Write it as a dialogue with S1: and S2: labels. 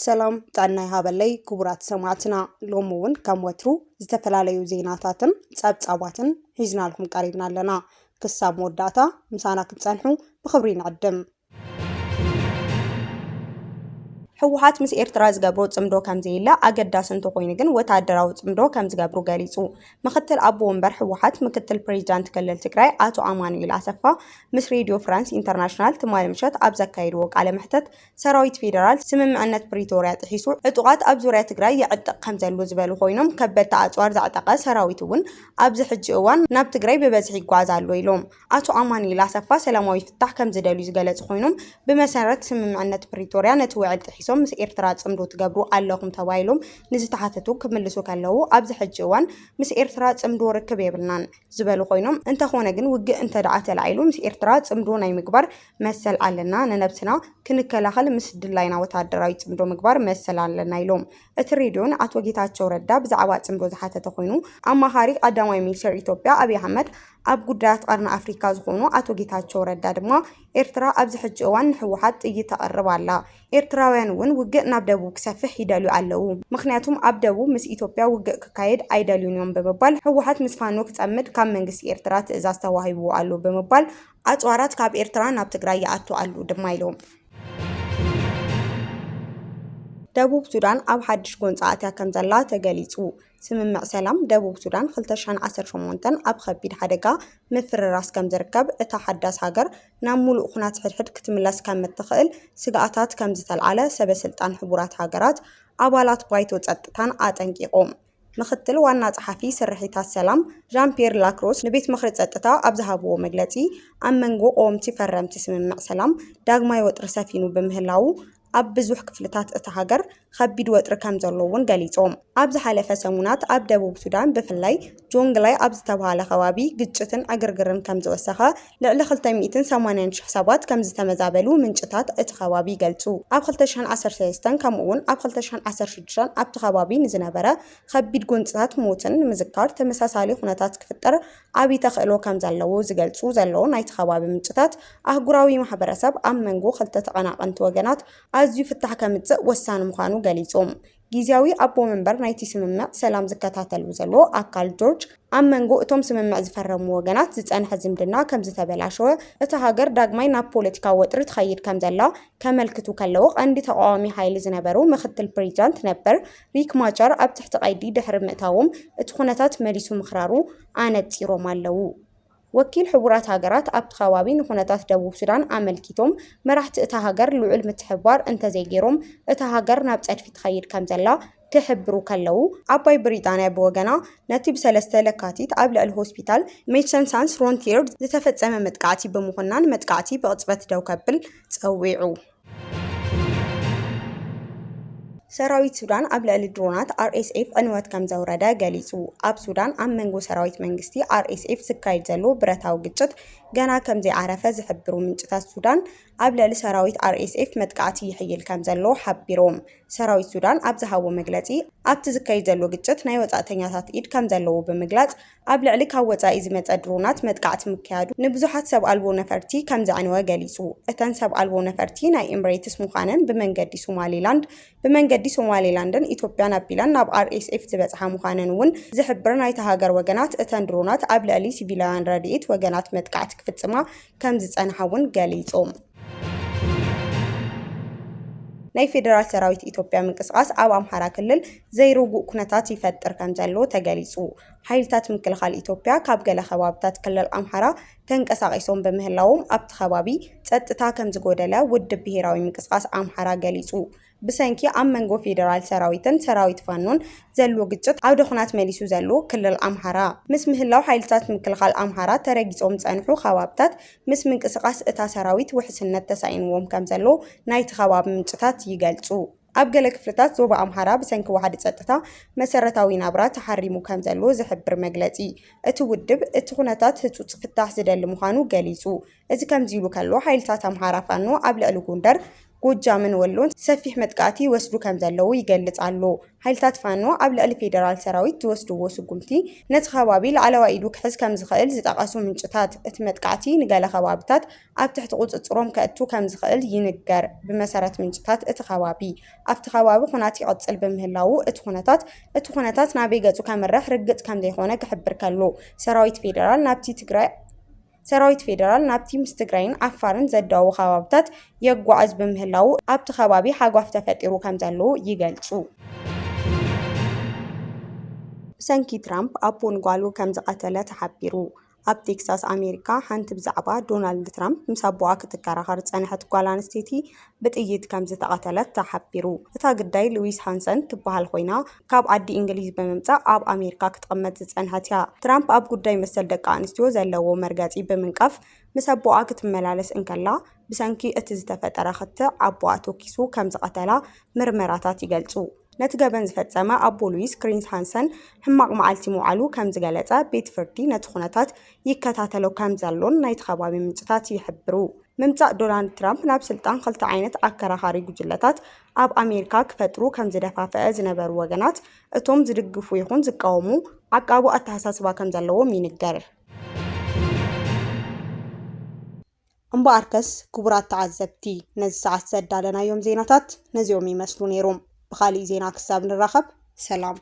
S1: ሰላም ጣናይ ሃበለይ ክቡራት ሰማዕትና ሎሙውን ከም ወትሩ ዝተፈላለዩ ዜናታትን ጸብጻባትን ሒዝናልኩም ቀሪብና ኣለና ክሳብ መወዳእታ ምሳና ክትጸንሑ ብኽብሪ ንዕድም ሕወሓት ምስ ኤርትራ ዝገብሮ ጽምዶ ከም ዘይላ ኣገዳሲ እንተኮይኑ ግን ወታደራዊ ጽምዶ ከም ዝገብሩ ገሊጹ ምክትል ኣቦ ወንበር ሕወሓት ምክትል ፕሬዝዳንት ክልል ትግራይ ኣቶ ኣማኑኤል ኣሰፋ ምስ ሬድዮ ፍራንስ ኢንተርናሽናል ትማሊ ምሸት ኣብ ዘካይድዎ ቃለ መሕተት ሰራዊት ፌደራል ስምምዕነት ፕሪቶርያ ጥሒሱ ዕጡቃት ኣብ ዙርያ ትግራይ ይዕጥቕ ከም ዘሎ ዝበሉ ኮይኖም ከበድቲ ኣጽዋር ዝዓጠቐ ሰራዊት እውን ኣብዚ ሕጂ እዋን ናብ ትግራይ ብበዝሒ ይጓዓዝ ኣሎ ኢሎም ኣቶ ኣማኑኤል ኣሰፋ ሰላማዊ ፍታሕ ከም ዝደልዩ ዝገለጹ ኮይኖም ብመሰረት ስምምዕነት ፕሪቶርያ ነቲ ውዕል ጥሒሱ ምስ ኤርትራ ጽምዶ ትገብሩ ኣለኹም ተባሂሎም ንዝተሓተቱ ክምልሱ ከለዉ ኣብዚ ሕጂ እዋን ምስ ኤርትራ ጽምዶ ርክብ የብልናን ዝበሉ ኮይኖም እንተኾነ ግን ውግእ እንተደኣ ተላዒሉ ምስ ኤርትራ ጽምዶ ናይ ምግባር መሰል ኣለና ንነብስና ክንከላኸል ምስ ድላይና ወታደራዊ ጽምዶ ምግባር መሰል ኣለና ኢሎም እቲ ሬድዮን ኣቶ ጌታቸው ረዳ ብዛዕባ ጽምዶ ዝሓተተ ኮይኑ ኣማኻሪ ቀዳማይ ሚኒስትር ኢትዮጵያ ኣብይ ኣሕመድ ኣብ ጉዳያት ቀርኒ ኣፍሪካ ዝኾኑ ኣቶ ጌታቸው ረዳ ድማ ኤርትራ ኣብዚ ሕጂ እዋን ንሕወሓት ጥይት ተቕርብ ኣላ ኤርትራውያን እውን ውግእ ናብ ደቡብ ክሰፍሕ ይደልዩ ኣለዉ ምክንያቱም ኣብ ደቡብ ምስ ኢትዮጵያ ውግእ ክካየድ ኣይደልዩን እዮም ብምባል ሕወሓት ምስ ፋኖ ክጸምድ ካብ መንግስቲ ኤርትራ ትእዛዝ ተዋሂብዎ ኣሎ ብምባል ኣጽዋራት ካብ ኤርትራ ናብ ትግራይ ይኣቱ ኣሉ ድማ ኢሎም ደቡብ ሱዳን ኣብ ሓድሽ ጎንፂ ኣትያ ከም ዘላ ተገሊጹ ስምምዕ ሰላም ደቡብ ሱዳን 2018 ኣብ ከቢድ ሓደጋ ምፍርራስ ከም ዝርከብ እታ ሓዳስ ሃገር ናብ ሙሉእ ኩናት ሕድሕድ ክትምለስ ከም እትኽእል ስጋኣታት ከም ዝተልዓለ ሰበስልጣን ሕቡራት ሃገራት ኣባላት ባይቶ ጸጥታን ኣጠንቂቖም ምክትል ዋና ጸሓፊ ስርሒታት ሰላም ዣን ፒየር ላክሮስ ንቤት ምክሪ ጸጥታ ኣብ ዝሃብዎ መግለጺ ኣብ መንጎ ቆወምቲ ፈረምቲ ስምምዕ ሰላም ዳግማይ ወጥሪ ሰፊኑ ብምህላው ኣብ ብዙሕ ክፍልታት እታ ሃገር ከቢድ ወጥሪ ከም ዘለውን ገሊጾም ኣብ ዝሓለፈ ሰሙናት ኣብ ደቡብ ሱዳን ብፍላይ ጆንግላይ ኣብ ዝተባሃለ ከባቢ ግጭትን ዕግርግርን ከም ዝወሰኸ ልዕሊ 280,000 ሰባት ከም ዝተመዛበሉ ምንጭታት እቲ ከባቢ ገልጹ ኣብ 2013 ከምኡውን ኣብ 2016 ኣብቲ ከባቢ ንዝነበረ ከቢድ ጎንፅታት ሞትን ንምዝካር ተመሳሳሊ ኩነታት ክፍጠር ዓብይ ተኽእሎ ከም ዘለዎ ዝገልጹ ዘለዉ ናይቲ ከባቢ ምንጭታት ኣህጉራዊ ማሕበረሰብ ኣብ መንጎ ክልተ ተቐናቐንቲ ወገናት ኣዝዩ ፍታሕ ከምጽእ ወሳኒ ምዃኑ ገሊጾም ጊዜያዊ ኣቦ መንበር ናይቲ ስምምዕ ሰላም ዝከታተሉ ዘሎ ኣካል ጆርጅ ኣብ መንጎ እቶም ስምምዕ ዝፈረሙ ወገናት ዝጸንሐ ዝምድና ከም ዝተበላሸወ እቲ ሃገር ዳግማይ ናብ ፖለቲካዊ ወጥሪ ትኸይድ ከም ዘላ ከመልክቱ ከለዉ ቀንዲ ተቃዋሚ ሓይሊ ዝነበሩ ምክትል ፕሬዝዳንት ነበር ሪክ ማቻር ኣብ ትሕቲ ቀይዲ ድሕሪ ምእታዎም እቲ ኩነታት መሊሱ ምኽራሩ ኣነጺሮም ኣለዉ ወኪል ሕቡራት ሃገራት ኣብቲ ከባቢ ንኩነታት ደቡብ ሱዳን ኣመልኪቶም መራሕቲ እታ ሃገር ልዑል ምትሕብባር እንተዘይገይሮም እታ ሃገር ናብ ጸድፊ ትኸይድ ከም ዘላ ክሕብሩ ከለዉ ኣባይ ብሪጣንያ ብወገና ነቲ ብ3 ለካቲት ኣብ ልዕሊ ሆስፒታል ሜዲሰንስ ሳንስ ፍሮንቲር ዝተፈጸመ መጥቃዕቲ ብምዃን መጥቃዕቲ ብቕጽበት ደው ከብል ጸዊዑ ሰራዊት ሱዳን ኣብ ልዕሊ ድሮናት RSF ዕንወት ከም ዘውረደ ገሊጹ ኣብ ሱዳን ኣብ መንጎ ሰራዊት መንግስቲ RSF ዝካየድ ዘሎ ብረታዊ ግጭት ገና ከም ዘይዓረፈ ዝሕብሩ ምንጭታት ሱዳን ኣብ ልዕሊ ሰራዊት RSF መጥቃዕቲ ይሕይል ከም ዘሎ ሓቢሮም ሰራዊት ሱዳን ኣብ ዝሃቦ መግለጺ ኣብቲ ዝካየድ ዘሎ ግጭት ናይ ወጻእተኛታት ኢድ ከም ዘለዎ ብምግላጽ ኣብ ልዕሊ ካብ ወጻኢ ዝመጸ ድሮናት መጥቃዕቲ ምክያዱ ንብዙሓት ሰብ ኣልቦ ነፈርቲ ከም ዘዕንወ ገሊጹ እተን ሰብ ኣልቦ ነፈርቲ ናይ ኤምሬትስ ምዃነን ብመንገዲ ሶማሌላንድን ኢትዮጵያን ኣቢላን ናብ RSF ዝበጽሓ ምዃነን እውን ዝሕብር ናይቲ ሃገር ወገናት እተን ድሮናት ኣብ ልዕሊ ሲቪላውያን ረድኤት ወገናት መጥቃዕቲ ክፍጽማ ከም ዝጸንሐ እውን ገሊጾም ናይ ፌደራል ሰራዊት ኢትዮጵያ ምንቅስቃስ ኣብ ኣምሓራ ክልል ዘይርጉእ ኩነታት ይፈጥር ከም ዘሎ ተገሊጹ ሓይልታት ምክልኻል ኢትዮጵያ ካብ ገለ ከባቢታት ክልል ኣምሓራ ተንቀሳቒሶም በምህላዎም ኣብቲ ከባቢ ጸጥታ ከም ዝጎደለ ውድብ ብሄራዊ ምንቅስቃስ ኣምሓራ ገሊጹ ብሰንኪ ኣብ መንጎ ፌደራል ሰራዊትን ሰራዊት ፋኖን ዘሎ ግጭት ዓውደ ኩናት መሊሱ ዘሎ ክልል ኣምሓራ ምስ ምህላው ሓይልታት ምክልኻል ኣምሓራ ተረጊጾም ጸንሑ ከባቢታት ምስ ምንቅስቃስ እታ ሰራዊት ውሕስነት ተሳኢንዎም ከም ዘሎ ናይቲ ከባቢ ምንጭታት ይገልጹ ኣብ ገለ ክፍልታት ዞባ ኣምሓራ ብሰንኪ ዋሕዲ ጸጥታ መሰረታዊ ናብራ ተሓሪሙ ከም ዘሎ ዝሕብር መግለጺ እቲ ውድብ እቲ ኩነታት ህጹጽ ፍታሕ ዝደሊ ምዃኑ ገሊጹ እዚ ከምዚ ኢሉ ከሎ ሓይልታት ኣምሓራ ፋኖ ኣብ ልዕሊ ጎንደር ጎጃምን ወሎን ሰፊሕ መጥቃዕቲ ወስዱ ከም ዘለዉ ይገልጻሉ። ሓይልታት ፋኖ ኣብ ልዕሊ ፌደራል ሰራዊት ዝወስድዎ ስጉምቲ ነቲ ከባቢ ላዕለዋይ ኢዱ ክሕዝ ከም ዝኽእል ዝጠቐሱ ምንጭታት እቲ መጥቃዕቲ ንገለ ከባቢታት ኣብ ትሕቲ ቁፅፅሮም ከእቱ ከም ዝኽእል ይንገር። ብመሰረት ምንጭታት እቲ ከባቢ ኣብቲ ከባቢ ኩናት ይቕፅል በምህላው እቲ ኩነታት ናበይ ገጹ ከመርሕ ርግጽ ከም ዘይኮነ ክሕብር ከሎ ሰራዊት ፌደራል ናብቲ ምስ ትግራይን ዓፋርን ዘዳው ከባቢታት የጓዓዝ በምህላው ኣብቲ ከባቢ ሓጓፍ ተፈጢሩ ከም ዘሎ ይገልጹ። ብሰንኪ ትራምፕ ኣቦ ንጓሉ ከም ዝቐተለ ተሓቢሩ። ኣብ ቴክሳስ ኣሜሪካ ሓንቲ ብዛዕባ ዶናልድ ትራምፕ ምስ ኣቦኣ ክትከራኸር ፀንሐት ጓል ኣንስተይቲ ብጥይት ከም ዝተቐተለት ተሓቢሩ። እታ ግዳይ ሉዊስ ሃንሰን ትበሃል ኮይና ካብ ዓዲ እንግሊዝ ብምምጻእ ኣብ ኣሜሪካ ክትቕመጥ ዝጸንሐት እያ። ትራምፕ ኣብ ጉዳይ መሰል ደቂ ኣንስትዮ ዘለዎ መርገጺ ብምንቃፍ ምስ ኣቦኣ ክትመላለስ እንከላ ብሰንኪ እቲ ዝተፈጠረ ክትዕ ኣቦኣ ተኪሱ ከም ዝቐተላ ምርመራታት ይገልጹ። ነቲ ገበን ዝፈጸመ ኣቦ ሉዊስ ክሪስ ሃንሰን ሕማቕ መዓልቲ ምውዓሉ ከም ዝገለጸ ቤት ፍርዲ ነቲ ኩነታት ይከታተሎ ከም ዘሎን ናይቲ ከባቢ ምንጭታት ይሕብሩ። ምምጻእ ዶናልድ ትራምፕ ናብ ስልጣን ክልተ ዓይነት ኣከራኻሪ ጉጅለታት ኣብ ኣሜሪካ ክፈጥሩ ከም ዝደፋፍአ ዝነበሩ ወገናት እቶም ዝድግፉ ይኹን ዝቃወሙ ዓቃቡ ኣተሓሳስባ ከም ዘለዎም ይንገር። እምበኣርከስ ክቡራት ተዓዘብቲ ነዚ ሰዓት ዘዳለናዮም ዜናታት ነዚኦም ይመስሉ ነይሮም። ብኻሊእ ዜና ክሳብ ንራኸብ ሰላም።